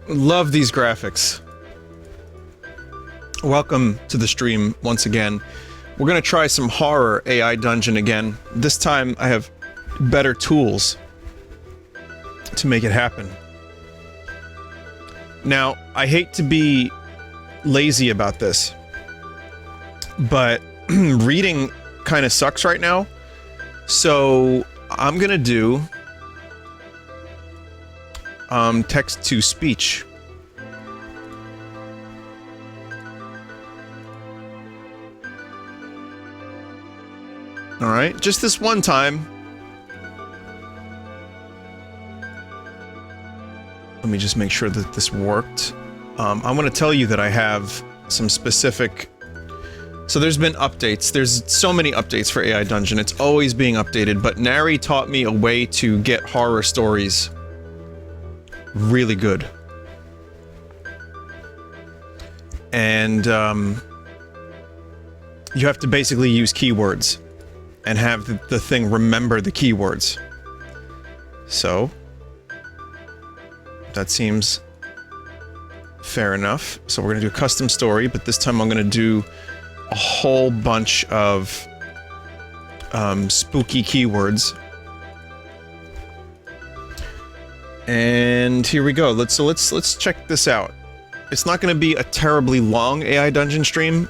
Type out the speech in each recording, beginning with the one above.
Love these graphics. Welcome to the stream once again. We're gonna try some horror AI dungeon again. This time I have better tools to make it happen. Now, I hate to be lazy about this, but reading kind of sucks right now, so I'm gonna do text-to-speech. Alright, just this one time. Let me just make sure that this worked. I want to tell you that I have some specific... So there's been updates. There's so many updates for AI Dungeon. It's always being updated, but Nary taught me a way to get horror stories really good. And, you have to basically use keywords and have the thing remember the keywords. So, that seems fair enough. So we're gonna do a custom story, but this time I'm gonna do a whole bunch of spooky keywords. And here we go. Let's check this out. It's not going to be a terribly long AI Dungeon stream,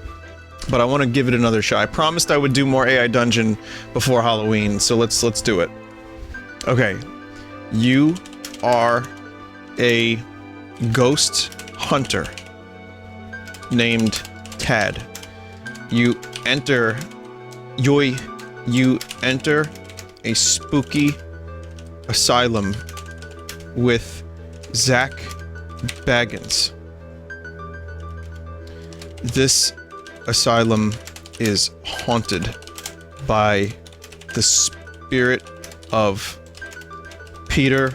but I want to give it another shot. I promised I would do more AI Dungeon before Halloween, so let's do it. Okay. You are a ghost hunter named Tad. You enter a spooky asylum with Zach Baggins. This asylum is haunted by the spirit of Peter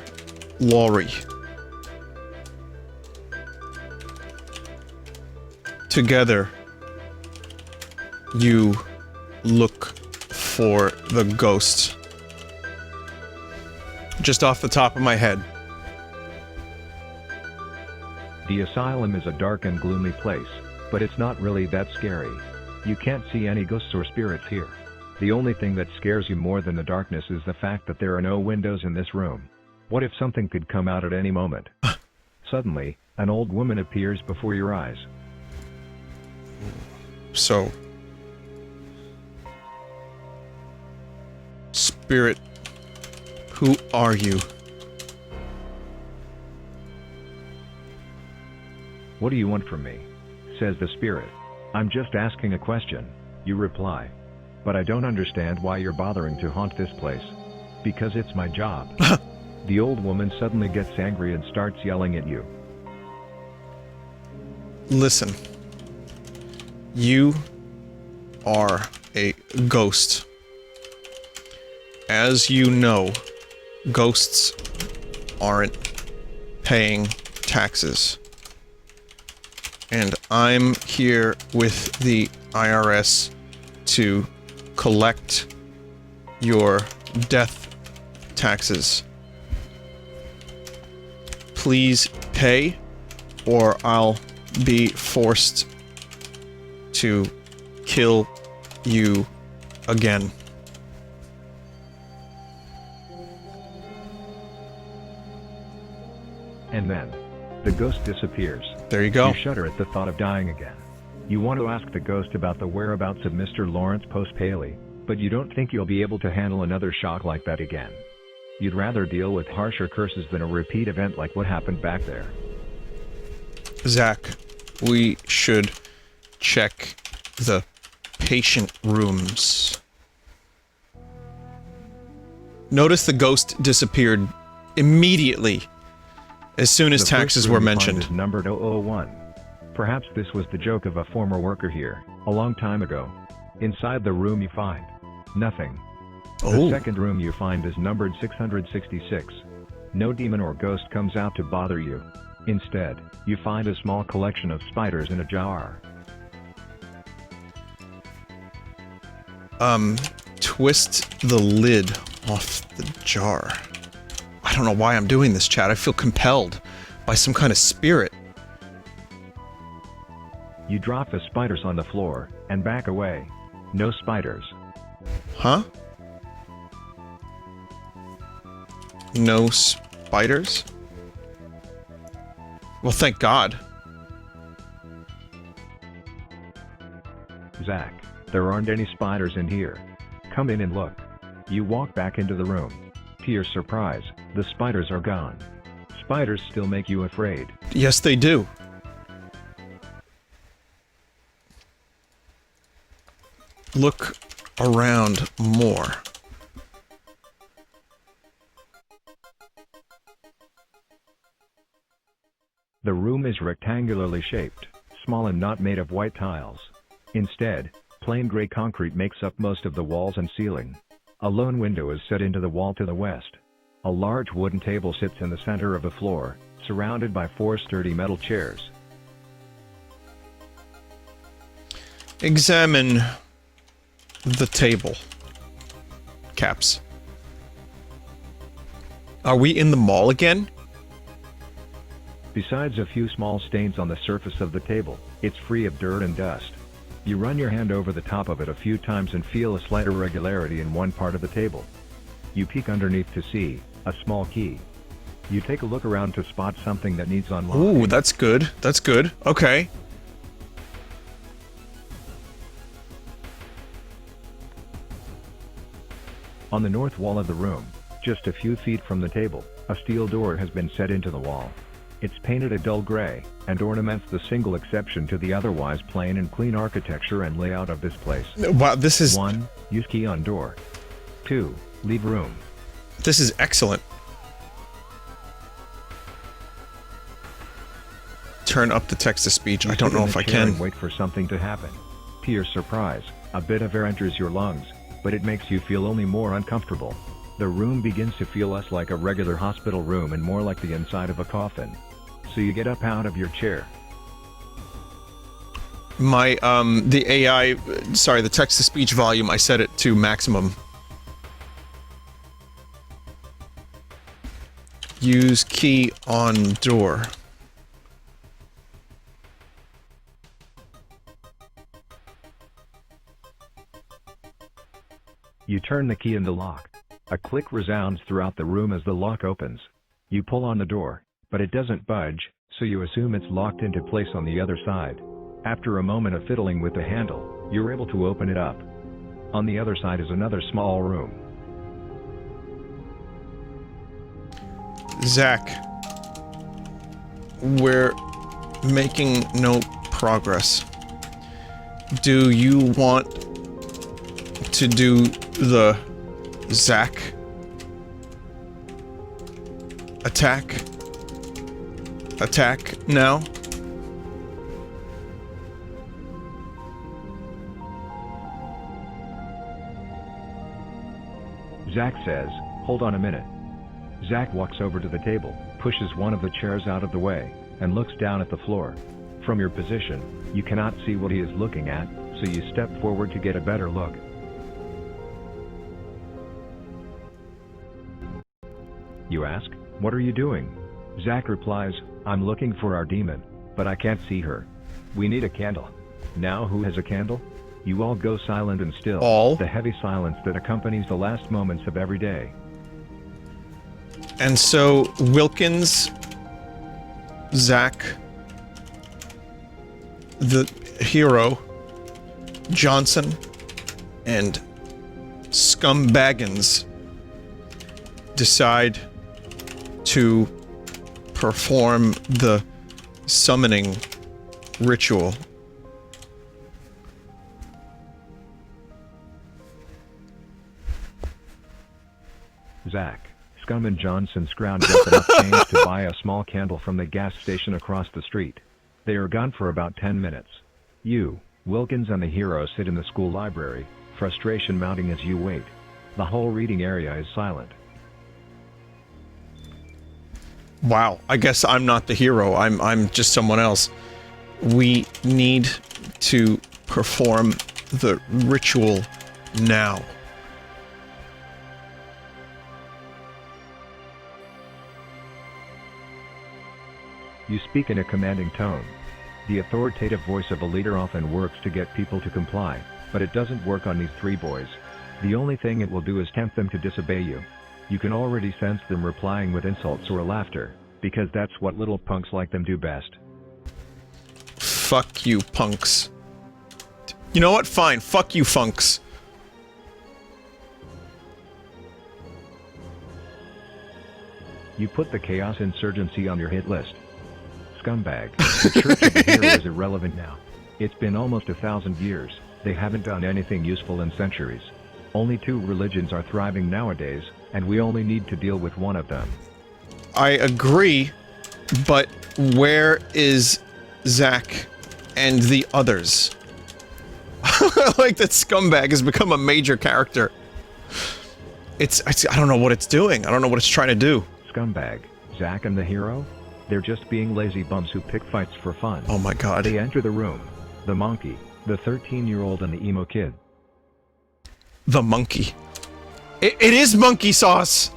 Lorre. Together, you look for the ghost. Just off the top of my head. The asylum is a dark and gloomy place, but it's not really that scary. You can't see any ghosts or spirits here. The only thing that scares you more than the darkness is the fact that there are no windows in this room. What if something could come out at any moment? Suddenly, an old woman appears before your eyes. So... Spirit, who are you? What do you want from me? Says the spirit. I'm just asking a question, you reply. But I don't understand why you're bothering to haunt this place. Because it's my job. The old woman suddenly gets angry and starts yelling at you. Listen. You are a ghost. As you know, ghosts aren't paying taxes. And I'm here with the IRS to collect your death taxes. Please pay, or I'll be forced to kill you again. And then, the ghost disappears. There you go. You shudder at the thought of dying again. You want to ask the ghost about the whereabouts of Mr. Lawrence Post Paley, but you don't think you'll be able to handle another shock like that again. You'd rather deal with harsher curses than a repeat event like what happened back there. Zach, we should check the patient rooms. Notice the ghost disappeared immediately as soon as taxes were mentioned. Is numbered 001. Perhaps this was the joke of a former worker here, a long time ago. Inside the room you find nothing. The second room you find is numbered 666. No demon or ghost comes out to bother you. Instead, you find a small collection of spiders in a jar. Twist the lid off the jar. I don't know why I'm doing this, chat. I feel compelled by some kind of spirit. You drop the spiders on the floor, and back away. No spiders. Huh? No spiders? Well, thank God. Zach, there aren't any spiders in here. Come in and look. You walk back into the room. To your surprise, the spiders are gone. Spiders still make you afraid. Yes, they do. Look around more. The room is rectangularly shaped, small and not made of white tiles. Instead, plain gray concrete makes up most of the walls and ceiling. A lone window is set into the wall to the west. A large wooden table sits in the center of the floor, surrounded by 4 sturdy metal chairs. Examine the table. Caps. Are we in the mall again? Besides a few small stains on the surface of the table, it's free of dirt and dust. You run your hand over the top of it a few times and feel a slight irregularity in one part of the table. You peek underneath to see a small key. You take a look around to spot something that needs unlocking. Ooh, that's good. That's good. Okay. On the north wall of the room, just a few feet from the table, a steel door has been set into the wall. It's painted a dull gray, and ornaments the single exception to the otherwise plain and clean architecture and layout of this place. Wow, this is... 1. Use key on door. 2. Leave room. This is excellent. Turn up the text-to-speech. I don't know if I can. Wait for something to happen. To your surprise, a bit of air enters your lungs, but it makes you feel only more uncomfortable. The room begins to feel less like a regular hospital room and more like the inside of a coffin. So you get up out of your chair. My, the AI, sorry, the text-to-speech volume, I set it to maximum. Use key on door. You turn the key in the lock. A click resounds throughout the room as the lock opens. You pull on the door, but it doesn't budge, so you assume it's locked into place on the other side. After a moment of fiddling with the handle, you're able to open it up. On the other side is another small room. Zach, we're making no progress. Do you want to do the Zach attack now? Zach says, "Hold on a minute." Zach walks over to the table, pushes one of the chairs out of the way, and looks down at the floor. From your position, you cannot see what he is looking at, so you step forward to get a better look. You ask, "What are you doing?" Zach replies, "I'm looking for our demon, but I can't see her. We need a candle." Now who has a candle? You all go silent and still. All? The heavy silence that accompanies the last moments of every day. And so, Wilkins, Zach, the hero, Johnson, and Scumbaggins decide to perform the summoning ritual. Zach, Scum and Johnson scrounge up enough change to buy a small candle from the gas station across the street. They are gone for about 10 minutes. You, Wilkins and the hero sit in the school library, frustration mounting as you wait. The whole reading area is silent. Wow, I guess I'm not the hero. I'm just someone else. We need to perform the ritual now. You speak in a commanding tone. The authoritative voice of a leader often works to get people to comply, but it doesn't work on these three boys. The only thing it will do is tempt them to disobey you. You can already sense them replying with insults or laughter, because that's what little punks like them do best. Fuck you, punks. You know what? Fine. Fuck you, funks. You put the Chaos Insurgency on your hit list. Scumbag. The Church of the Hero is irrelevant now. It's been almost 1,000 years. They haven't done anything useful in centuries. Only 2 religions are thriving nowadays, and we only need to deal with one of them. I agree, but where is Zach and the others? I like that Scumbag has become a major character. I don't know what it's doing. I don't know what it's trying to do. Scumbag, Zach and the Hero? They're just being lazy bums who pick fights for fun. Oh my god. They enter the room. The monkey, the 13-year-old and the emo kid. The monkey. It is monkey sauce!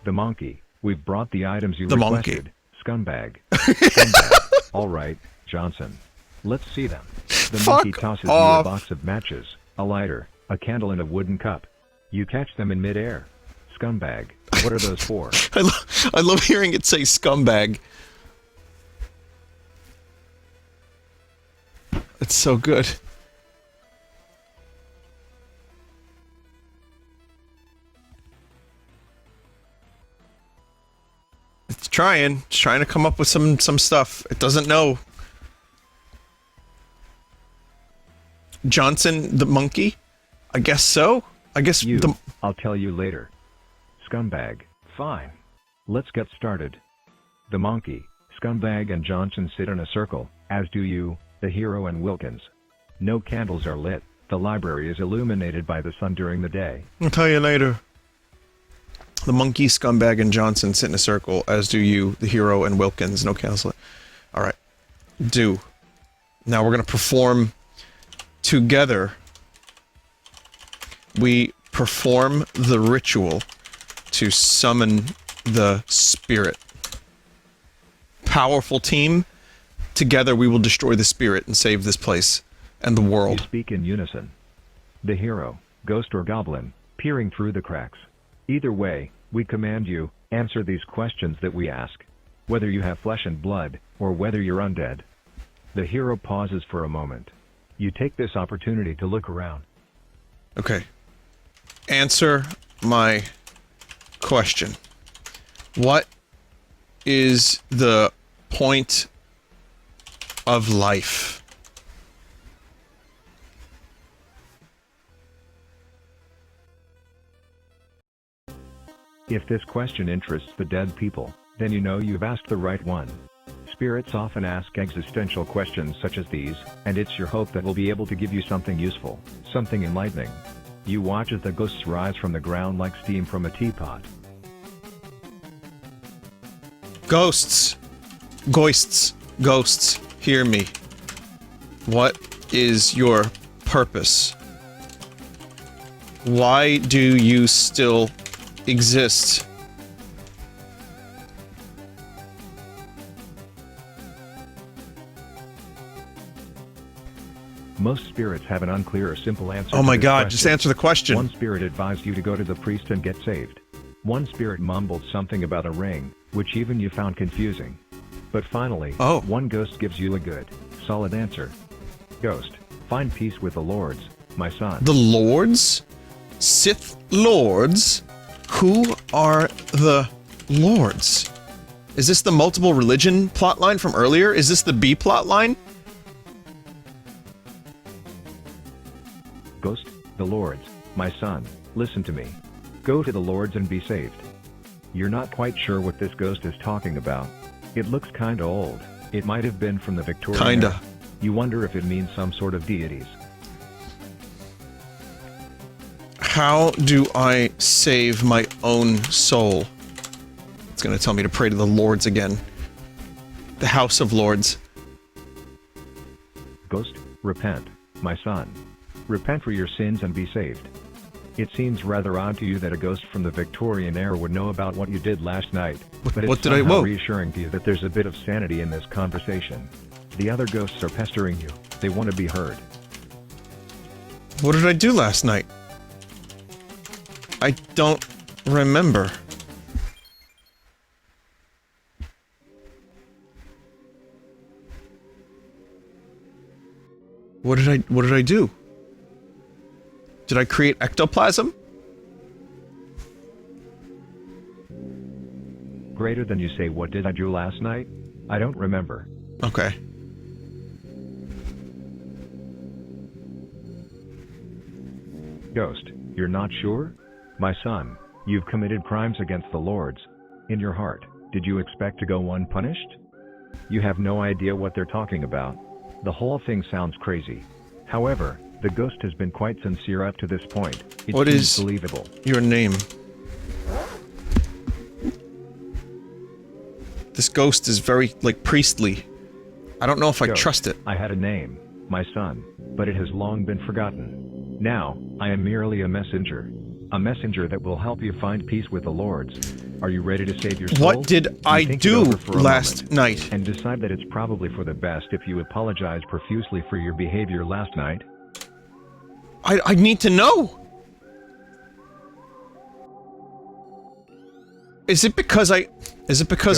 The monkey. We've brought the items you The requested. Scumbag. Scumbag. Alright, Johnson. Let's see them. The monkey tosses you a box of matches, a lighter, a candle and a wooden cup. You catch them in midair. Scumbag. What are those for? I love hearing it say scumbag. It's so good. It's trying to come up with some stuff. It doesn't know. Johnson the monkey? I guess so. I guess I'll tell you later. Scumbag. Fine. Let's get started. The monkey, Scumbag and Johnson sit in a circle, as do you, the Hero and Wilkins. No candles are lit. The library is illuminated by the sun during the day. I'll tell you later. The monkey, Scumbag, and Johnson sit in a circle, as do you, the Hero, and Wilkins. No candles lit. Alright. Do. Now we're gonna perform together. We perform the ritual to summon the spirit. Powerful team. Together we will destroy the spirit and save this place and the world. You speak in unison. The Hero, ghost or goblin, peering through the cracks. Either way, we command you, answer these questions that we ask. Whether you have flesh and blood, or whether you're undead. The Hero pauses for a moment. You take this opportunity to look around. Okay. Answer my question. What is the point of life? If this question interests the dead people, then you know you've asked the right one. Spirits often ask existential questions such as these, and it's your hope that we'll be able to give you something useful, something enlightening. You watch as the ghosts rise from the ground like steam from a teapot. Ghosts. Ghosts, hear me. What is your purpose? Why do you still exist? Most spirits have an unclear or simple answer. Oh my god, just answer the question. One spirit advised you to go to the priest and get saved. One spirit mumbled something about a ring, which even you found confusing. But finally, one ghost gives you a good, solid answer. Ghost, find peace with the lords, my son. The lords? Sith lords? Who are the lords? Is this the multiple religion plotline from earlier? Is this the B plotline? Ghost, the lords, my son, listen to me. Go to the lords and be saved. You're not quite sure what this ghost is talking about. It looks kinda old. It might have been from the Victorian era. You wonder if it means some sort of deities. How do I save my own soul? It's gonna tell me to pray to the lords again. The House of Lords. Ghost, repent, my son. Repent for your sins and be saved. It seems rather odd to you that a ghost from the Victorian era would know about what you did last night, but what it's did I- somehow whoa. reassuring to you that there's a bit of sanity in this conversation. The other ghosts are pestering you. They want to be heard. What did I do last night? I don't remember. What did I do? Did I create ectoplasm? Greater than you say, what did I do last night? I don't remember. Okay. Ghost, you're not sure? My son, you've committed crimes against the Lords. In your heart, did you expect to go unpunished? You have no idea what they're talking about. The whole thing sounds crazy. However, the ghost has been quite sincere up to this point. It What seems is believable. your name? This ghost is very, like, priestly. I don't know if I Ghost, trust it. I had a name, my son, but it has long been forgotten. Now, I am merely a messenger. A messenger that will help you find peace with the Lords. Are you ready to save your soul? What did I Think it do over for a last moment night? and decide that it's probably for the best if you apologize profusely for your behavior last night? I need to know. Is it because I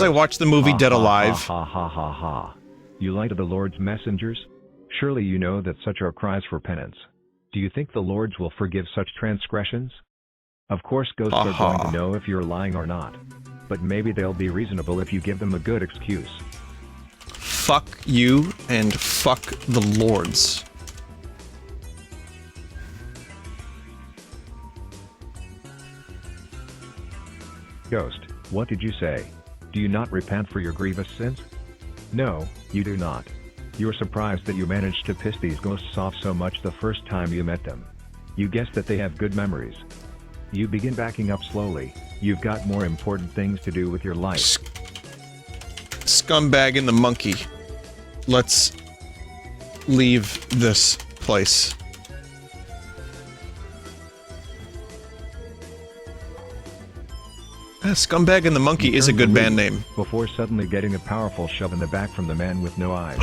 watched the movie Dead Alive? Ha ha ha ha. You lie to the Lord's messengers? Surely you know that such are cries for penance. Do you think the Lords will forgive such transgressions? Of course ghosts are going to know if you're lying or not. But maybe they'll be reasonable if you give them a good excuse. Fuck you and fuck the Lords. Ghost, what did you say? Do you not repent for your grievous sins? No, you do not. You're surprised that you managed to piss these ghosts off so much the first time you met them. You guess that they have good memories. You begin backing up slowly. You've got more important things to do with your life. Scumbag and the monkey. Let's leave this place. Scumbag and the Monkey is a good band name. Before suddenly getting a powerful shove in the back from the man with no eyes.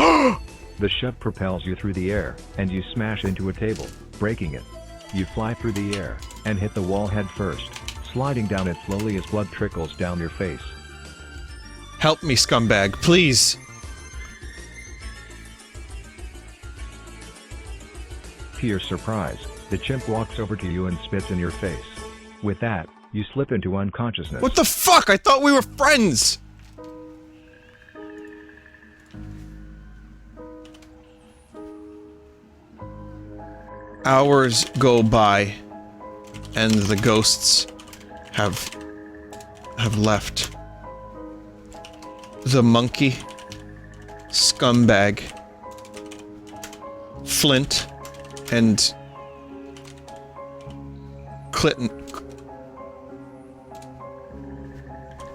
The shove propels you through the air, and you smash into a table, breaking it. You fly through the air, and hit the wall head first, sliding down it slowly as blood trickles down your face. Help me, scumbag, please. To your surprise, the chimp walks over to you and spits in your face. With that, you slip into unconsciousness. What the fuck? I thought we were friends! Hours go by, and the ghosts have left. The monkey, scumbag, Flint, and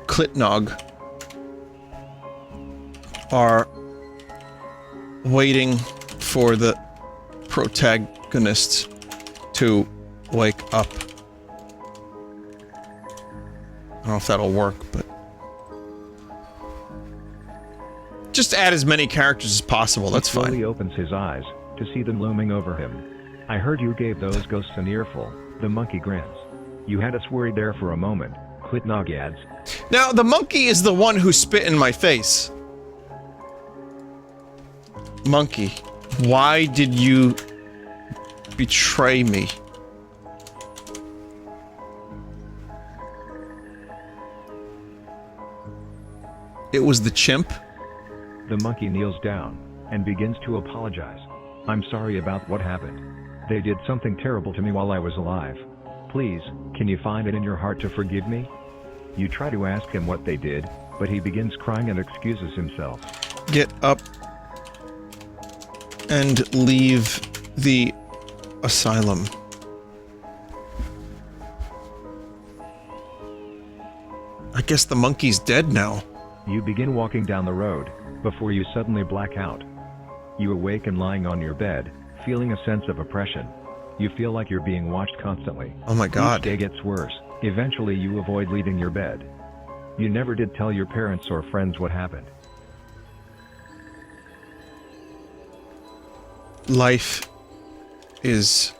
Clitnog are waiting for the protagonists to wake up. I don't know if that'll work, but just add as many characters as possible, that's He slowly fine. opens his eyes, to see them looming over him. I heard you gave those ghosts an earful, the monkey grins. You had us worried there for a moment, Clitnog adds. Now, the monkey is the one who spit in my face. Monkey, why did you betray me? It was the chimp? The monkey kneels down, and begins to apologize. I'm sorry about what happened. They did something terrible to me while I was alive. Please, can you find it in your heart to forgive me? You try to ask him what they did, but he begins crying and excuses himself. Get up and leave the asylum. I guess the monkey's dead now. You begin walking down the road, before you suddenly black out. You awaken lying on your bed, feeling a sense of oppression. You feel like you're being watched constantly. Oh my god. Each day gets worse. Eventually you avoid leaving your bed. You never did tell your parents or friends what happened. Life is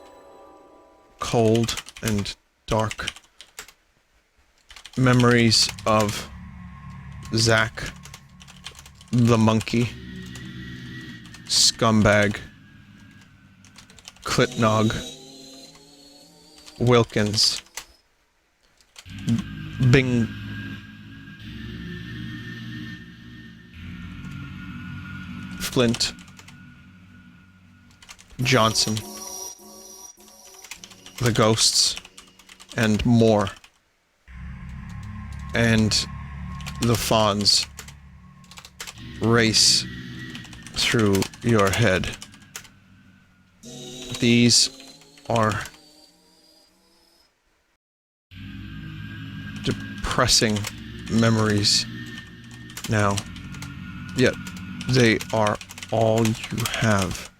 cold and dark. Memories of Zach, the monkey, scumbag, Klitnog, Wilkins, Bing, Flint, Johnson, the ghosts, and more. And the fawns race through your head. These are depressing memories now, yet they are all you have.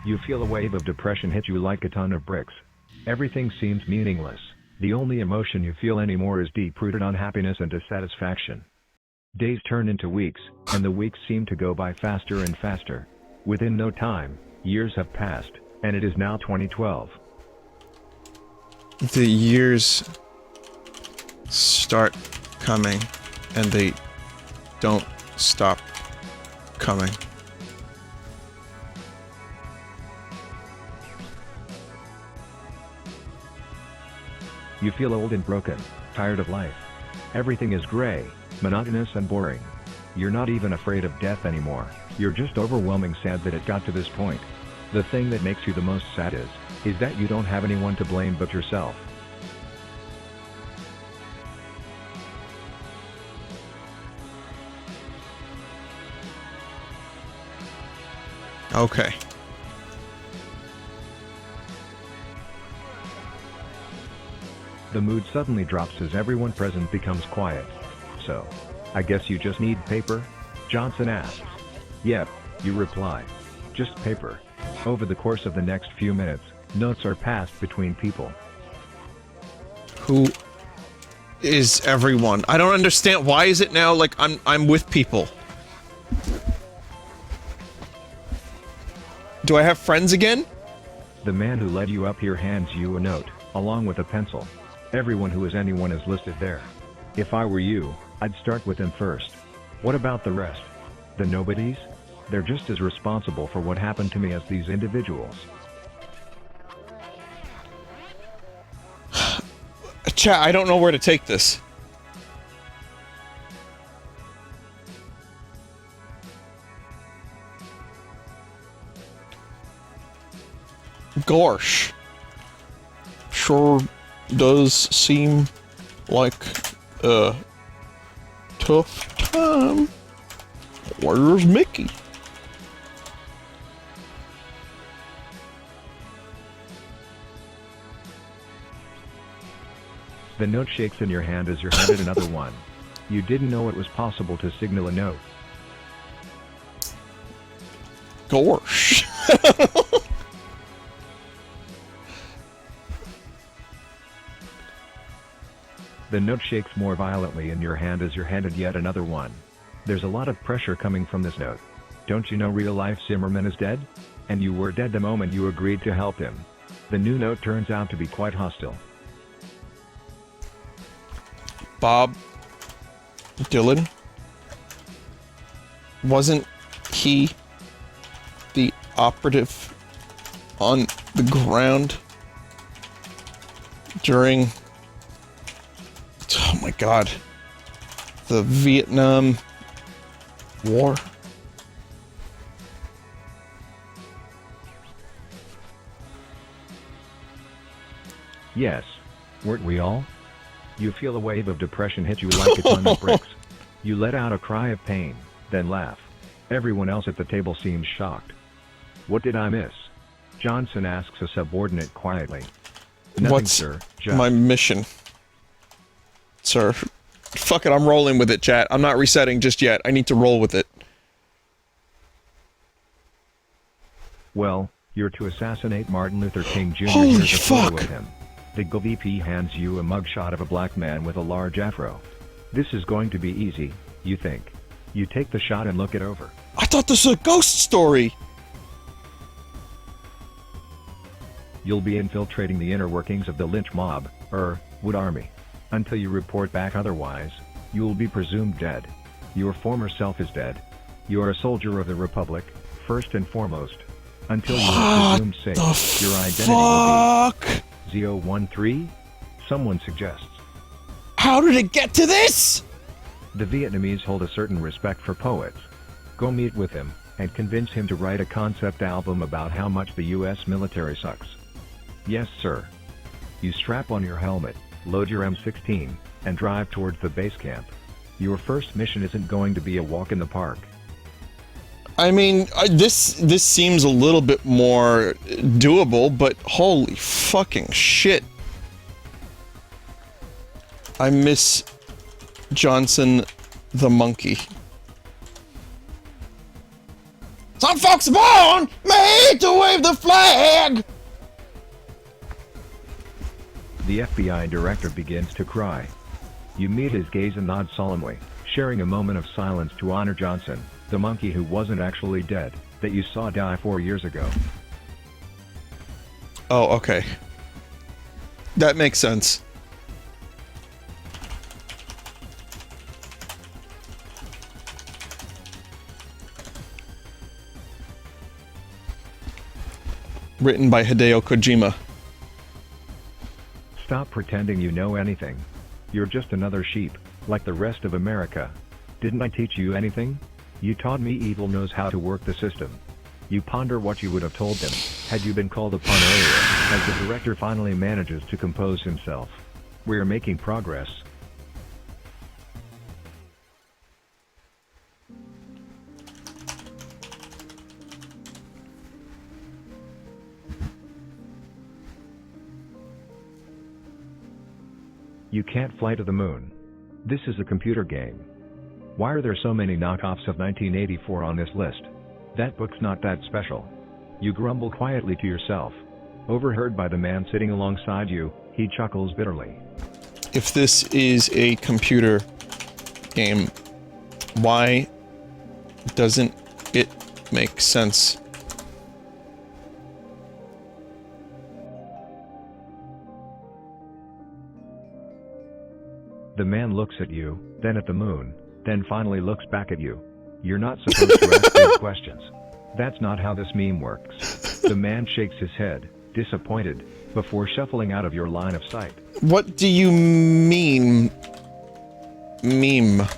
You feel a wave of depression hit you like a ton of bricks. Everything seems meaningless. The only emotion you feel anymore is deep-rooted unhappiness and dissatisfaction. Days turn into weeks, and the weeks seem to go by faster and faster. Within no time, years have passed, and it is now 2012. The years start coming, and they don't stop coming. You feel old and broken, tired of life. Everything is gray, monotonous and boring. You're not even afraid of death anymore. You're just overwhelming sad that it got to this point. The thing that makes you the most sad is that you don't have anyone to blame but yourself. Okay. The mood suddenly drops as everyone present becomes quiet. So, I guess you just need paper? Johnson asks. Yep, you reply. Just paper. Over the course of the next few minutes, notes are passed between people. Who is everyone? I don't understand. Why is it now like I'm with people? Do I have friends again? The man who led you up here hands you a note, along with a pencil. Everyone who is anyone is listed there. If I were you, I'd start with them first. What about the rest? The nobodies? They're just as responsible for what happened to me as these individuals. Chat, I don't know where to take this. Gosh. Sure does seem like a tough time. Where's Mickey? The note shakes in your hand as you're handed another one. You didn't know it was possible to signal a note. Gosh. The note shakes more violently in your hand as you're handed yet another one. There's a lot of pressure coming from this note. Don't you know real-life Zimmerman is dead? And you were dead the moment you agreed to help him. The new note turns out to be quite hostile. Bob Dylan? Wasn't he the operative on the ground during, oh my god, the Vietnam War? Yes. Weren't we all? You feel a wave of depression hit you like a ton of bricks. You let out a cry of pain, then laugh. Everyone else at the table seems shocked. What did I miss? Johnson asks a subordinate quietly. Nothing, What's sir. Just... my mission, sir? Fuck it, I'm rolling with it, chat. I'm not resetting just yet. I need to roll with it. Well, you're to assassinate Martin Luther King Jr. Holy Here's a photo fuck. of him. The GVP hands you a mugshot of a black man with a large afro. This is going to be easy, you think. You take the shot and look it over. I thought this was a ghost story. You'll be infiltrating the inner workings of the lynch mob, Wood Army. Until you report back otherwise, you will be presumed dead. Your former self is dead. You're a soldier of the Republic, first and foremost. Until you are presumed safe, your identity will be 013? Someone suggests. How did it get to this? The Vietnamese hold a certain respect for poets. Go meet with him, and convince him to write a concept album about how much the US military sucks. Yes, sir. You strap on your helmet, load your M16, and drive towards the base camp. Your first mission isn't going to be a walk in the park. I mean, this seems a little bit more doable, but holy fucking shit. I miss Johnson the monkey. Some folks are born made to wave the flag! The FBI director begins to cry. You meet his gaze and nod solemnly, sharing a moment of silence to honor Johnson, the monkey who wasn't actually dead, that you saw die 4 years ago. Oh, okay. That makes sense. Written by Hideo Kojima. Stop pretending you know anything. You're just another sheep, like the rest of America. Didn't I teach you anything? You taught me evil knows how to work the system. You ponder what you would have told them, had you been called upon earlier, as the director finally manages to compose himself. We're making progress. You can't fly to the moon. This is a computer game. Why are there so many knockoffs of 1984 on this list? That book's not that special. You grumble quietly to yourself. Overheard by the man sitting alongside you, he chuckles bitterly. If this is a computer game, why doesn't it make sense? The man looks at you, then at the moon, then finally looks back at you. You're not supposed to ask big questions. That's not how this meme works. The man shakes his head, disappointed, before shuffling out of your line of sight. What do you mean? Meme.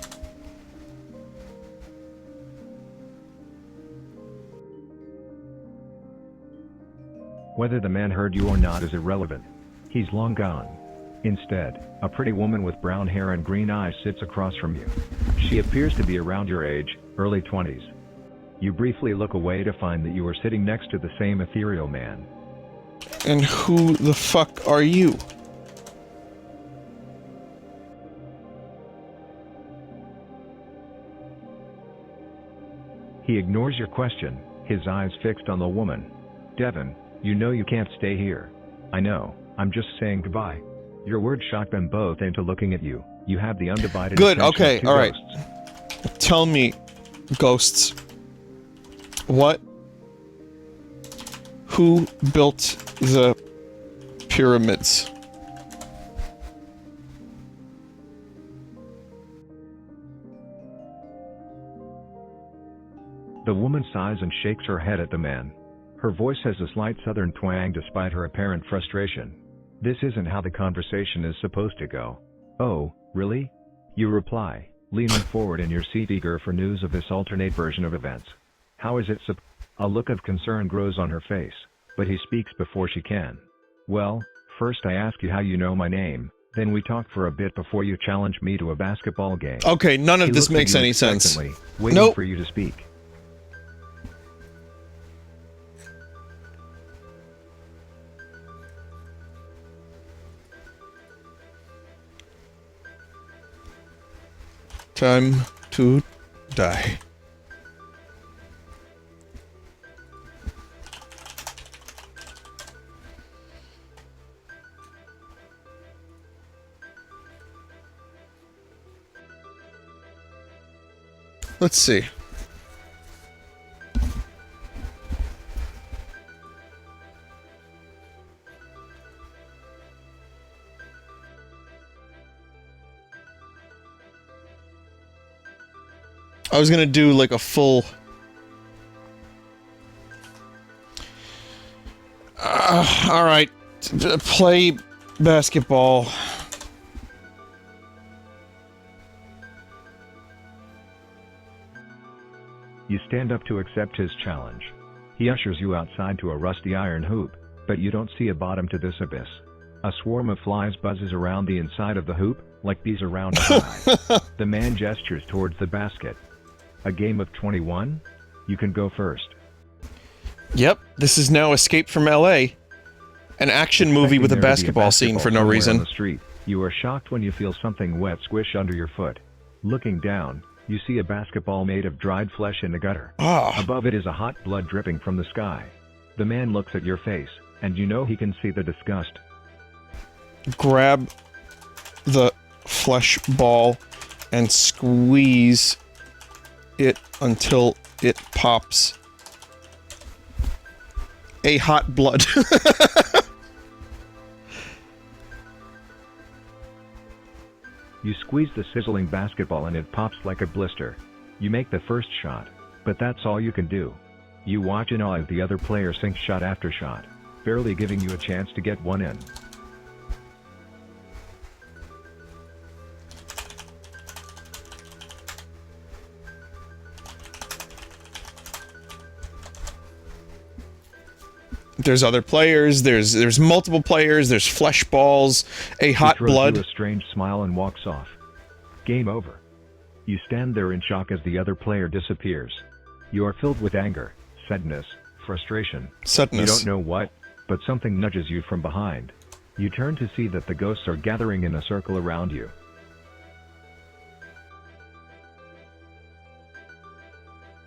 Whether the man heard you or not is irrelevant. He's long gone. Instead, a pretty woman with brown hair and green eyes sits across from you. She appears to be around your age, early 20s. You briefly look away to find that you are sitting next to the same ethereal man. And who the fuck are you? He ignores your question, his eyes fixed on the woman. Devin, you know you can't stay here. I know, I'm just saying goodbye. Your words shocked them both into looking at you. You have the undivided Good, attention okay, of two alright. ghosts. Tell me, ghosts, what? Who built the pyramids? The woman sighs and shakes her head at the man. Her voice has a slight southern twang despite her apparent frustration. This isn't how the conversation is supposed to go. Oh, really? You reply, leaning forward in your seat eager for news of this alternate version of events. How is it A look of concern grows on her face, but he speaks before she can. Well, first I ask you how you know my name, then we talk for a bit before you challenge me to a basketball game. Okay, none of He this looks at makes you any sense. expectantly, waiting Nope. for you to speak. Time to die. Let's see. I was gonna do like a full... Alright. Play basketball. You stand up to accept his challenge. He ushers you outside to a rusty iron hoop, but you don't see a bottom to this abyss. A swarm of flies buzzes around the inside of the hoop, like bees around a hive. The man gestures towards the basket. A game of 21? You can go first. Yep, this is now Escape from LA. An action movie with a basketball scene for no reason. On the street, you are shocked when you feel something wet squish under your foot. Looking down, you see a basketball made of dried flesh in the gutter. Above it is a hot blood dripping from the sky. The man looks at your face, and you know he can see the disgust. Grab the flesh ball and squeeze it until it pops. A hot blood. You squeeze the sizzling basketball and it pops like a blister. You make the first shot, but that's all you can do. You watch in awe as the other player sinks shot after shot, barely giving you a chance to get one in. There's other players, there's multiple players, there's flesh balls, a hot blood. He throws you a strange smile and walks off. Game over. You stand there in shock as the other player disappears. You are filled with anger, sadness, frustration. Sadness. You don't know what, but something nudges you from behind. You turn to see that the ghosts are gathering in a circle around you.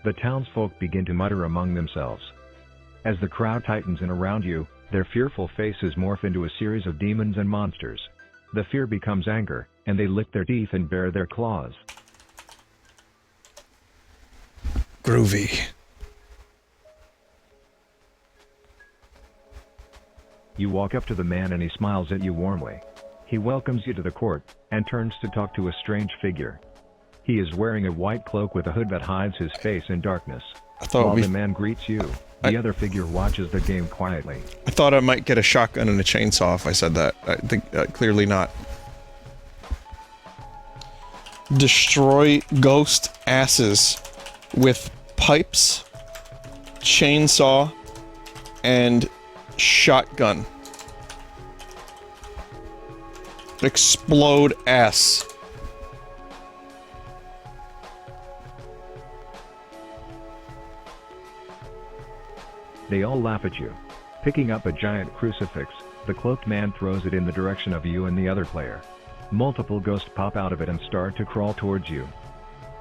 The townsfolk begin to mutter among themselves. As the crowd tightens in around you, their fearful faces morph into a series of demons and monsters. The fear becomes anger, and they lick their teeth and bare their claws. Groovy. You walk up to the man and he smiles at you warmly. He welcomes you to the court, and turns to talk to a strange figure. He is wearing a white cloak with a hood that hides his face in darkness. While the man greets you, the other figure watches the game quietly. I thought I might get a shotgun and a chainsaw if I said that. I think, clearly not. Destroy ghost asses with pipes, chainsaw, and shotgun. Explode ass. They all laugh at you. Picking up a giant crucifix, the cloaked man throws it in the direction of you and the other player. Multiple ghosts pop out of it and start to crawl towards you.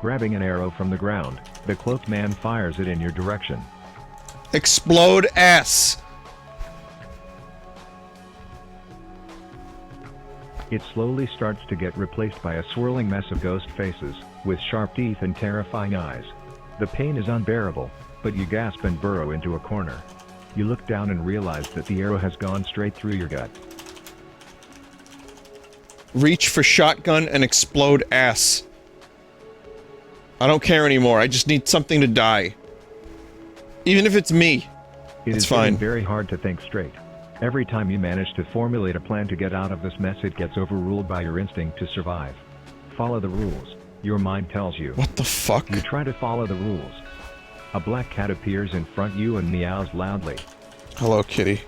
Grabbing an arrow from the ground, the cloaked man fires it in your direction. Explode ass! It slowly starts to get replaced by a swirling mess of ghost faces, with sharp teeth and terrifying eyes. The pain is unbearable, but you gasp and burrow into a corner. You look down and realize that the arrow has gone straight through your gut. Reach for shotgun and explode ass. I don't care anymore, I just need something to die. Even if it's me, it's fine. It is very hard to think straight. Every time you manage to formulate a plan to get out of this mess, it gets overruled by your instinct to survive. Follow the rules, your mind tells you. What the fuck? You try to follow the rules. A black cat appears in front of you and meows loudly. Hello, kitty.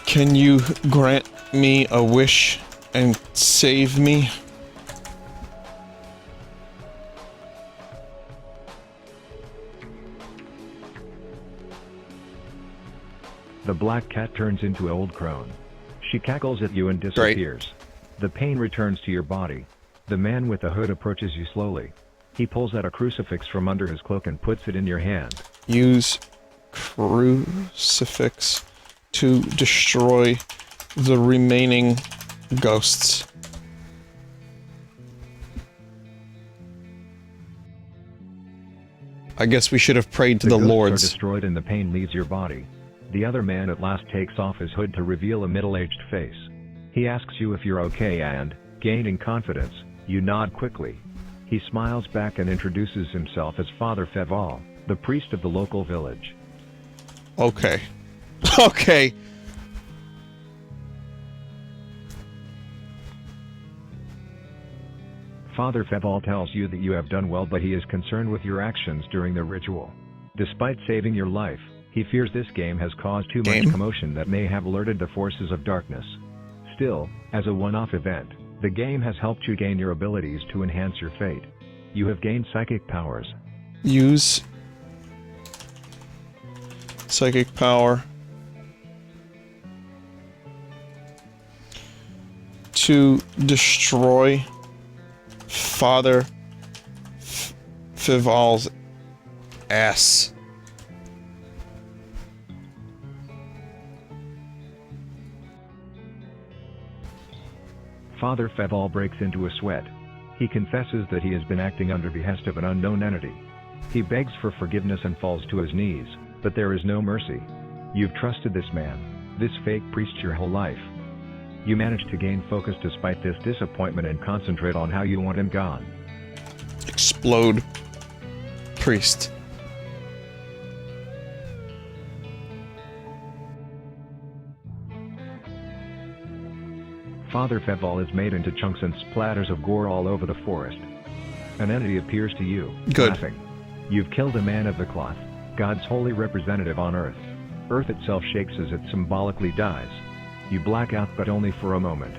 Can you grant me a wish and save me? The black cat turns into an old crone. She cackles at you and disappears. The pain returns to your body. The man with the hood approaches you slowly. He pulls out a crucifix from under his cloak and puts it in your hand. Use crucifix to destroy the remaining ghosts. I guess we should have prayed to the ghosts lords. are destroyed and the pain leaves your body. The other man at last takes off his hood to reveal a middle-aged face. He asks you if you're okay and, gaining confidence, you nod quickly. He smiles back and introduces himself as Father Feval, the priest of the local village. Okay. Okay. Father Feval tells you that you have done well, but he is concerned with your actions during the ritual. Despite saving your life, he fears this game has caused too much commotion that may have alerted the forces of darkness. Still, as a one-off event, the game has helped you gain your abilities to enhance your fate. You have gained psychic powers. Use psychic power to destroy Father Feval's ass. Father Feval breaks into a sweat. He confesses that he has been acting under behest of an unknown entity. He begs for forgiveness and falls to his knees, but there is no mercy. You've trusted this man, this fake priest, your whole life. You manage to gain focus despite this disappointment and concentrate on how you want him gone. Explode. Priest. Father Feval is made into chunks and splatters of gore all over the forest. An entity appears to you, laughing. You've killed a man of the cloth, God's holy representative on Earth. Earth itself shakes as it symbolically dies. You black out, but only for a moment.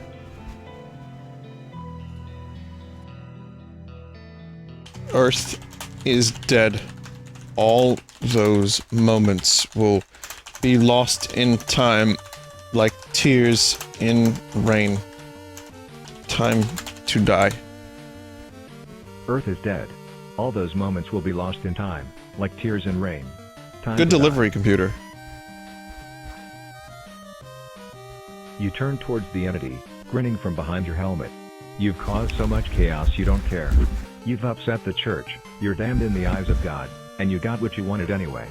Earth is dead. All those moments will be lost in time like tears in rain. Time to die. Earth is dead. All those moments will be lost in time, like tears in rain. Time Good to delivery, die. computer. You turn towards the entity, grinning from behind your helmet. You've caused so much chaos you don't care. You've upset the church, you're damned in the eyes of God, and you got what you wanted anyway.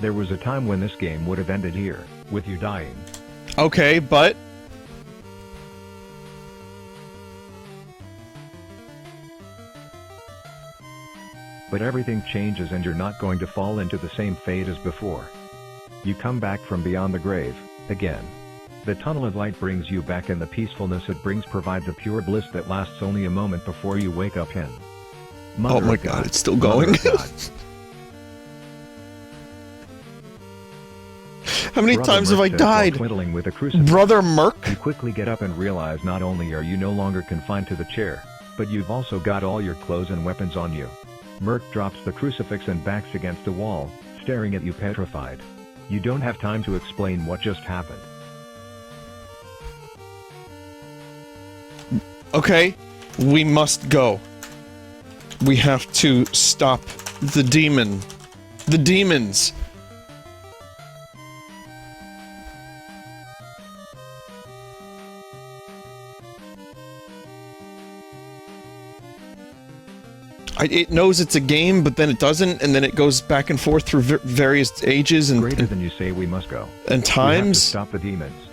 There was a time when this game would have ended here, with you dying. Okay, but... But everything changes and you're not going to fall into the same fate as before. You come back from beyond the grave, again. The tunnel of light brings you back, and the peacefulness it brings provides a pure bliss that lasts only a moment before you wake up in. Mother oh my of god, it's still going. How many Brother times have I Merc says while died? twiddling with a crucifix. Brother Merc? You quickly get up and realize not only are you no longer confined to the chair, but you've also got all your clothes and weapons on you. Merc drops the crucifix and backs against the wall, staring at you petrified. You don't have time to explain what just happened. Okay, we must go. We have to stop the demon. The demons! It knows it's a game, but then it doesn't, and then it goes back and forth through various ages and... Greater than you say, we must go. And times? We have to stop the demons.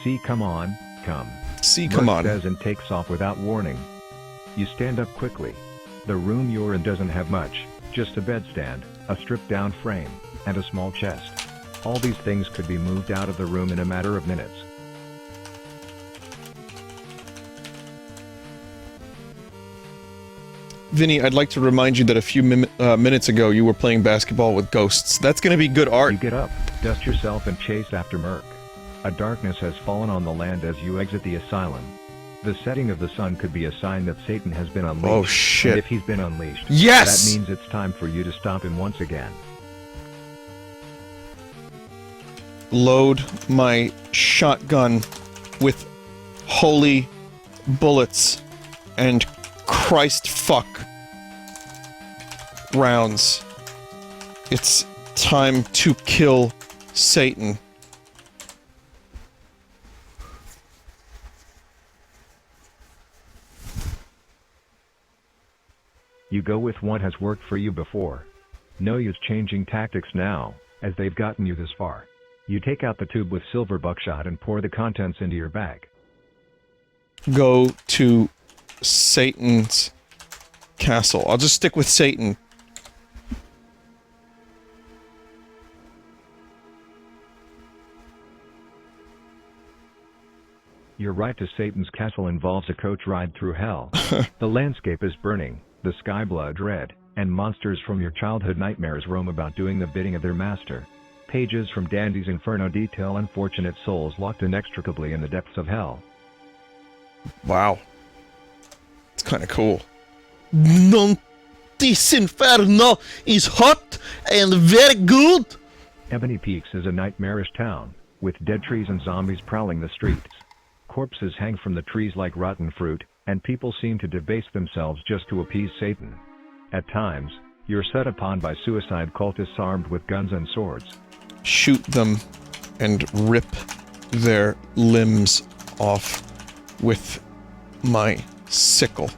See, come on, come. See, come on. Says and takes off without warning. You stand up quickly. The room you're in doesn't have much, just a bedstand, a stripped-down frame, and a small chest. All these things could be moved out of the room in a matter of minutes. Vinny, I'd like to remind you that a few minutes ago you were playing basketball with ghosts. That's gonna be good art. You get up, dust yourself, and chase after Merc. A darkness has fallen on the land as you exit the asylum. The setting of the sun could be a sign that Satan has been unleashed. Oh shit. And if he's been unleashed, yes! that means it's time for you to stop him once again. load my shotgun with holy bullets and Christ fuck rounds. It's time to kill Satan. You go with what has worked for you before. No use changing tactics now, as they've gotten you this far. You take out the tube with silver buckshot and pour the contents into your bag. Go to Satan's castle. I'll just stick with Satan. Your ride to Satan's castle involves a coach ride through hell. The landscape is burning, the sky blood red, and monsters from your childhood nightmares roam about doing the bidding of their master. Pages from Dandy's Inferno detail unfortunate souls locked inextricably in the depths of hell. Wow. It's kind of cool. This Inferno is hot and very good. Ebony Peaks is a nightmarish town, with dead trees and zombies prowling the streets. Corpses hang from the trees like rotten fruit, and people seem to debase themselves just to appease Satan. At times, you're set upon by suicide cultists armed with guns and swords. Shoot them and rip their limbs off with my sickle.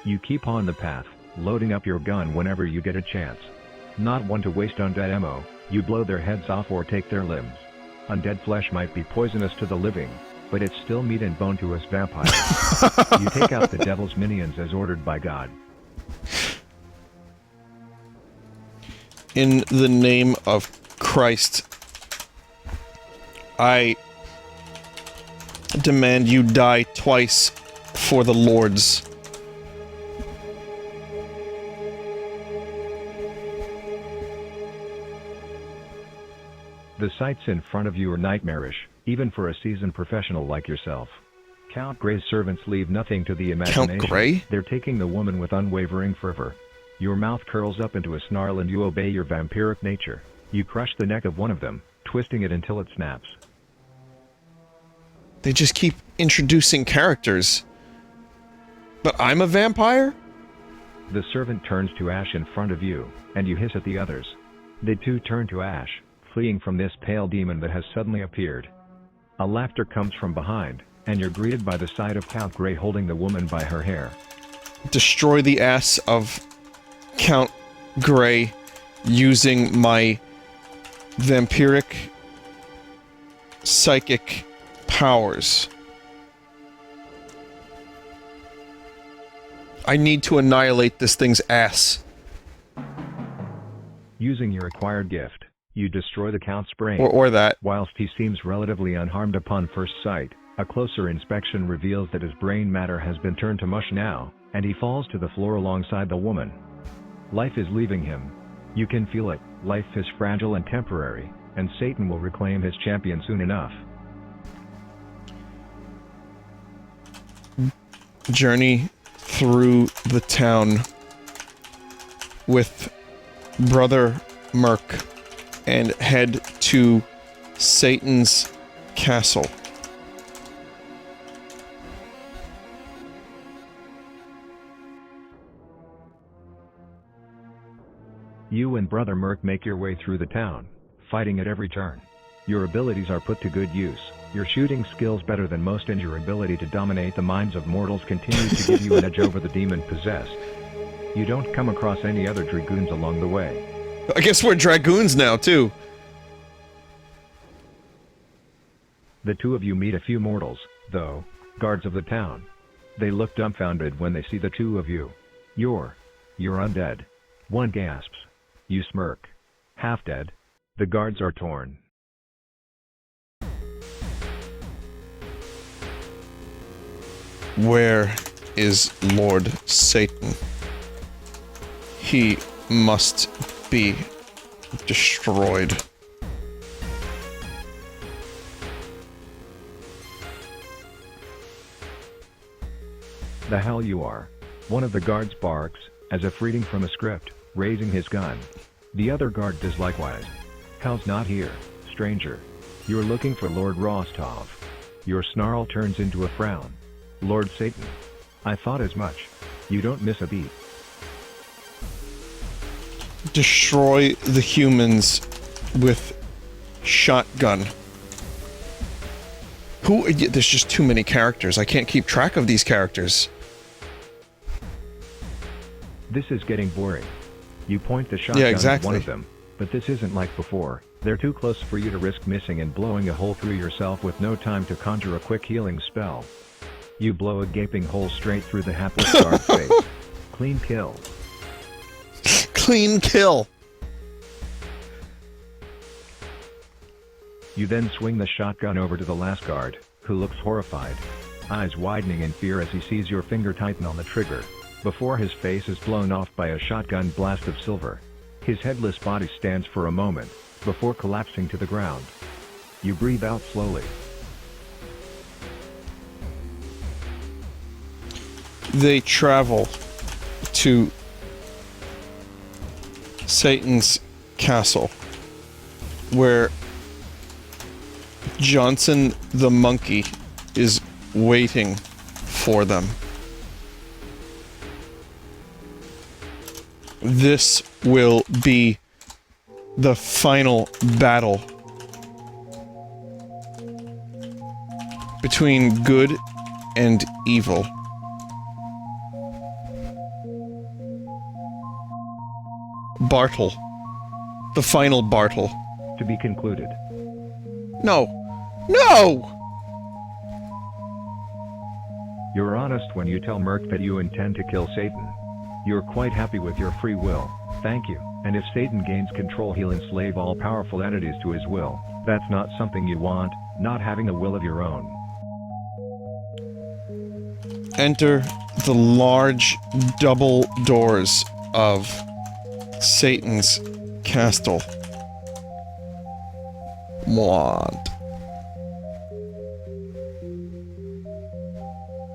You keep on the path, loading up your gun whenever you get a chance. Not one to waste undead ammo, you blow their heads off or take their limbs. Undead flesh might be poisonous to the living, but it's still meat and bone to us vampires. You take out the devil's minions as ordered by God. In the name of Christ, I demand you die twice for the Lords. The sights in front of you are nightmarish, even for a seasoned professional like yourself. Count Grey's servants leave nothing to the imagination. Count Grey? They're taking the woman with unwavering fervor. Your mouth curls up into a snarl and you obey your vampiric nature. You crush the neck of one of them, twisting it until it snaps. They just keep introducing characters. But I'm a vampire? The servant turns to ash in front of you, and you hiss at the others. They too turn to ash, fleeing from this pale demon that has suddenly appeared. A laughter comes from behind, and you're greeted by the sight of Count Grey holding the woman by her hair. Destroy the ass of Count Grey using my vampiric psychic powers. I need to annihilate this thing's ass. Using your acquired gift, you destroy the Count's brain. Or that. Whilst he seems relatively unharmed upon first sight, a closer inspection reveals that his brain matter has been turned to mush now, and he falls to the floor alongside the woman. Life is leaving him. You can feel it. Life is fragile and temporary, and Satan will reclaim his champion soon enough. Journey through the town with Brother Merc and head to Satan's castle. You and Brother Merc make your way through the town, fighting at every turn. Your abilities are put to good use, your shooting skills better than most, and your ability to dominate the minds of mortals continue to give you an edge over the demon possessed. You don't come across any other dragoons along the way. I guess we're dragoons now, too. The two of you meet a few mortals, though, guards of the town. They look dumbfounded when they see the two of you. You're undead. One gasps. You smirk. Half dead. The guards are torn. Where is Lord Satan? He must be destroyed. The hell you are. One of the guards barks, as if reading from a script, raising his gun. The other guard does likewise. Hell's not here, stranger. You're looking for Lord Rostov. Your snarl turns into a frown. Lord Satan. I thought as much. You don't miss a beat. Destroy the humans with shotgun. There's just too many characters. I can't keep track of these characters. This is getting boring. You point the shotgun at one of them, but this isn't like before. They're too close for you to risk missing and blowing a hole through yourself with no time to conjure a quick healing spell. You blow a gaping hole straight through the hapless guard's face. Clean kill. Clean kill. You then swing the shotgun over to the last guard, who looks horrified. Eyes widening in fear as he sees your finger tighten on the trigger, before his face is blown off by a shotgun blast of silver. His headless body stands for a moment, before collapsing to the ground. You breathe out slowly. They travel to Satan's castle, where Johnson the monkey is waiting for them. This will be the final battle between good and evil. Bartle. The final Bartle. To be concluded. No. No! You're honest when you tell Merc that you intend to kill Satan. You're quite happy with your free will, thank you, and if Satan gains control he'll enslave all powerful entities to his will. That's not something you want, not having a will of your own. Enter the large double doors of Satan's castle. What?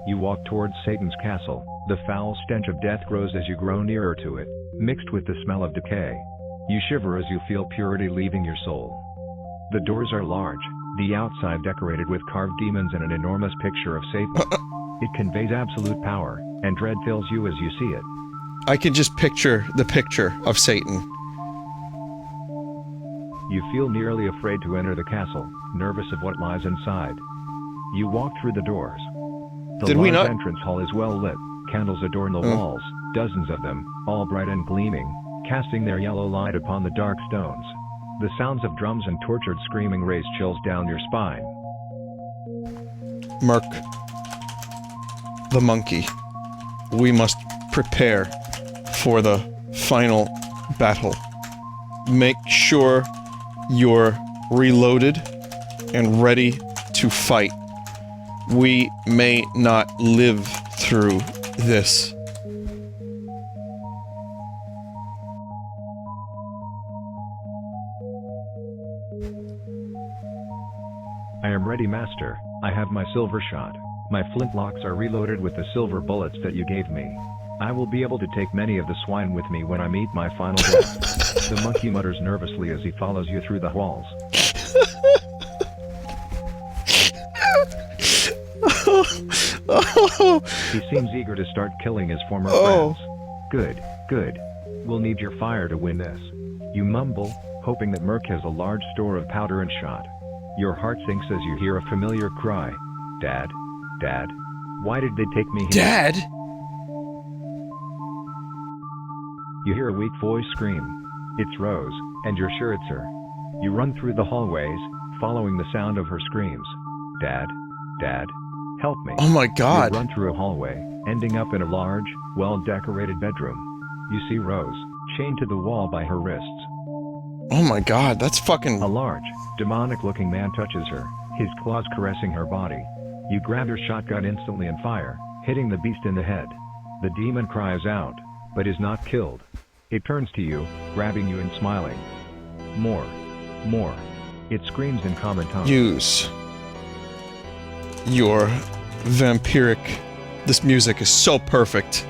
You walk towards Satan's castle. The foul stench of death grows as you grow nearer to it, mixed with the smell of decay. You shiver as you feel purity leaving your soul. The doors are large, the outside decorated with carved demons and an enormous picture of Satan. It conveys absolute power, and dread fills you as you see it. I can just picture the picture of Satan. You feel nearly afraid to enter the castle, nervous of what lies inside. You walk through the doors. The large entrance hall is well lit, candles adorn the walls, dozens of them, all bright and gleaming, casting their yellow light upon the dark stones. The sounds of drums and tortured screaming raise chills down your spine. Merc. The monkey. We must prepare for the final battle. Make sure you're reloaded and ready to fight. We may not live through this. I am ready, master. I have my silver shot. My flintlocks are reloaded with the silver bullets that you gave me. I will be able to take many of the swine with me when I meet my final death. The monkey mutters nervously as he follows you through the halls. He seems eager to start killing his former friends. Good, good. We'll need your fire to win this. You mumble, hoping that Merc has a large store of powder and shot. Your heart sinks as you hear a familiar cry. Dad? Dad? Why did they take me here? Dad? You hear a weak voice scream. It's Rose, and you're sure it's her. You run through the hallways, following the sound of her screams. Dad? Dad? Help me. Oh my God. You run through a hallway, ending up in a large, well-decorated bedroom. You see Rose, chained to the wall by her wrists. Oh my God, that's fucking... A large, demonic-looking man touches her, his claws caressing her body. You grab your shotgun instantly and fire, hitting the beast in the head. The demon cries out, but is not killed. It turns to you, grabbing you and smiling. More. More. It screams in common tongue. Use your vampiric... This music is so perfect.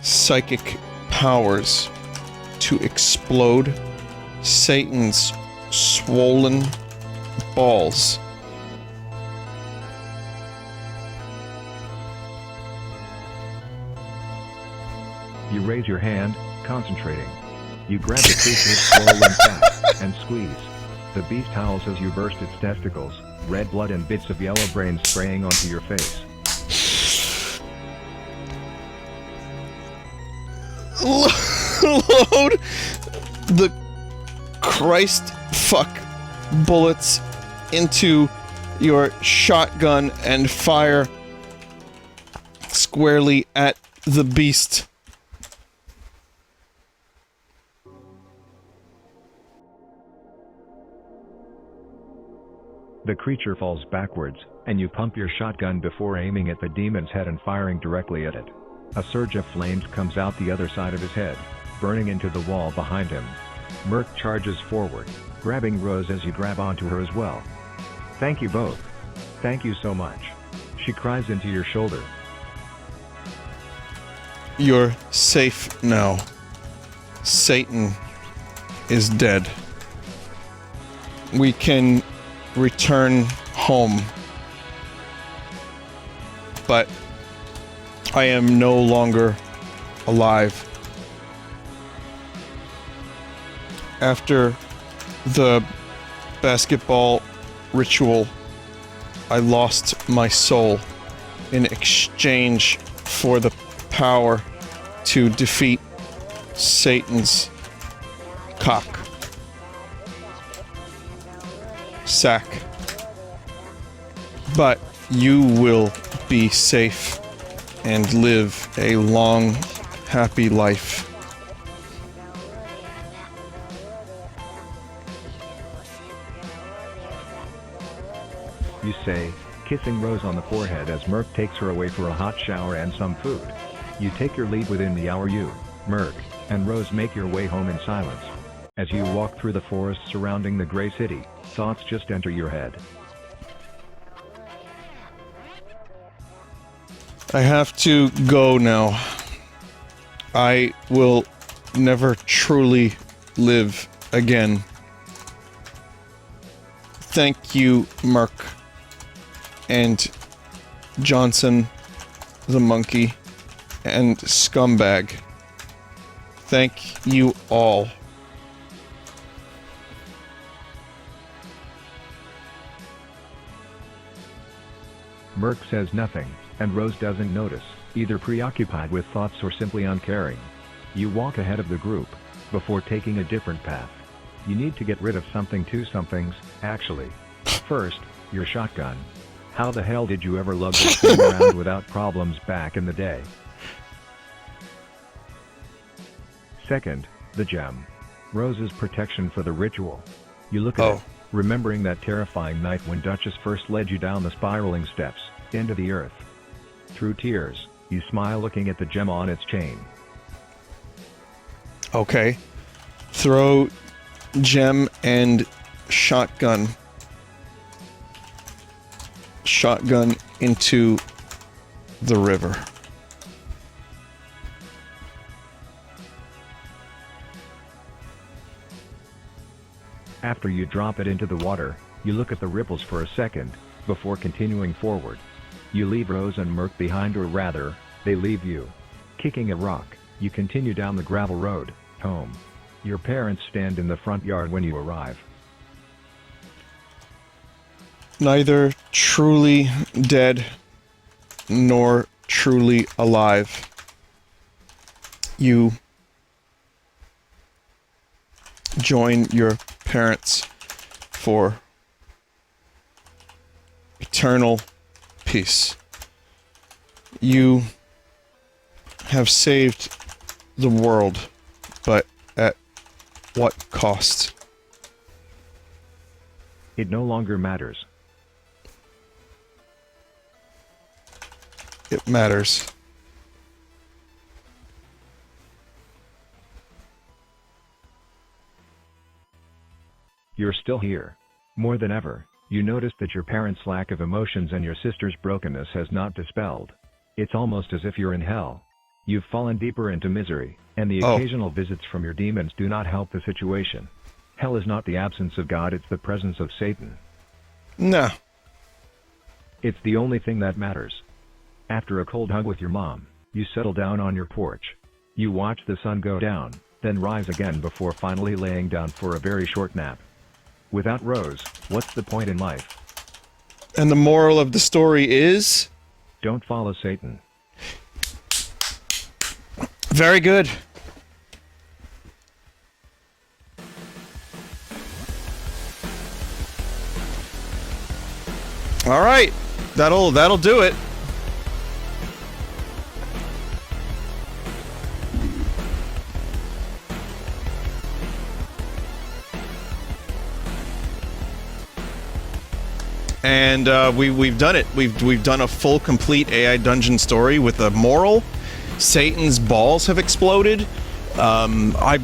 psychic powers to explode Satan's swollen balls. You raise your hand, concentrating. You grab the creature's swollen fat and squeeze. The beast howls as you burst its testicles, red blood and bits of yellow brain spraying onto your face. Load the Christ fuck bullets into your shotgun and fire squarely at the beast. The creature falls backwards, and you pump your shotgun before aiming at the demon's head and firing directly at it. A surge of flames comes out the other side of his head, burning into the wall behind him. Merc charges forward, grabbing Rose as you grab onto her as well. "Thank you both. Thank you so much," she cries into your shoulder. You're safe now. Satan is dead. We can return home. But I am no longer alive. After the basketball ritual, I lost my soul in exchange for the power to defeat Satan's cock. Sack. But you will be safe and live a long, happy life. You say, kissing Rose on the forehead as Merc takes her away for a hot shower and some food. You take your leave within the hour. You, Merc, and Rose make your way home in silence. As you walk through the forest surrounding the Gray City, thoughts just enter your head. I have to go now. I will never truly live again. Thank you, Merc. And Johnson, the monkey, and Scumbag. Thank you all. Merc says nothing, and Rose doesn't notice, either preoccupied with thoughts or simply uncaring. You walk ahead of the group, before taking a different path. You need to get rid of two somethings, actually. First, your shotgun. How the hell did you ever lug this thing around without problems back in the day? Second, the gem. Rose's protection for the ritual. You look at it, remembering that terrifying night when Duchess first led you down the spiraling steps, into the earth. Through tears, you smile looking at the gem on its chain. Okay. Throw gem and shotgun. Shotgun into the river. After you drop it into the water, you look at the ripples for a second, before continuing forward. You leave Rose and Merc behind, or rather, they leave you. Kicking a rock, you continue down the gravel road, home. Your parents stand in the front yard when you arrive. Neither truly dead, nor truly alive. You join your parents for eternal peace. You have saved the world, but at what cost? It no longer matters. It matters. You're still here. More than ever, you notice that your parents' lack of emotions and your sister's brokenness has not dispelled. It's almost as if you're in hell. You've fallen deeper into misery, and the occasional visits from your demons do not help the situation. Hell is not the absence of God, it's the presence of Satan. Nah. It's the only thing that matters. After a cold hug with your mom, you settle down on your porch. You watch the sun go down, then rise again before finally laying down for a very short nap. Without Rose, what's the point in life? And the moral of the story is? Don't follow Satan. Very good. All right. That'll do it. And we've done it. We've done a full, complete AI dungeon story with a moral. Satan's balls have exploded. I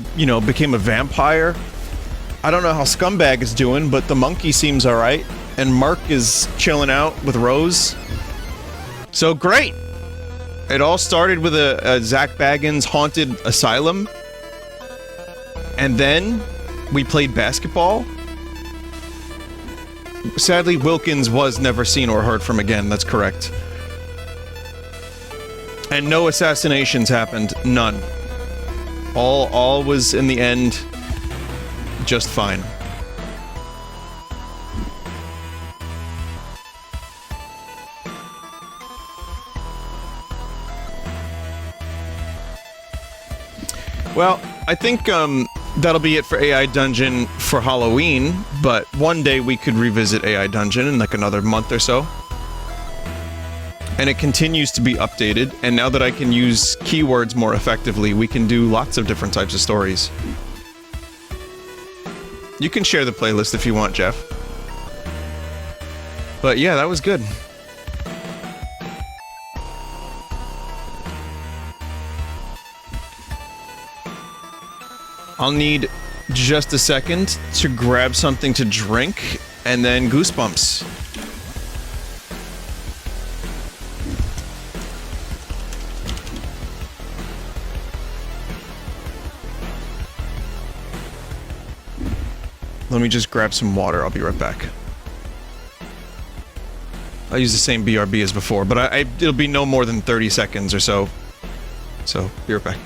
became a vampire. I don't know how Scumbag is doing, but the monkey seems all right. And Mark is chilling out with Rose. So great. It all started with a Zach Baggins haunted asylum. And then we played basketball. Sadly, Wilkins was never seen or heard from again. That's correct. And no assassinations happened. None. All was, in the end, just fine. Well, I think that'll be it for AI Dungeon for Halloween, but one day we could revisit AI Dungeon in like another month or so. And it continues to be updated, and now that I can use keywords more effectively, we can do lots of different types of stories. You can share the playlist if you want, Jeff. But yeah, that was good. I'll need just a second to grab something to drink, and then goosebumps. Let me just grab some water. I'll be right back. I'll use the same BRB as before, but it'll be no more than 30 seconds or so. So, be right back.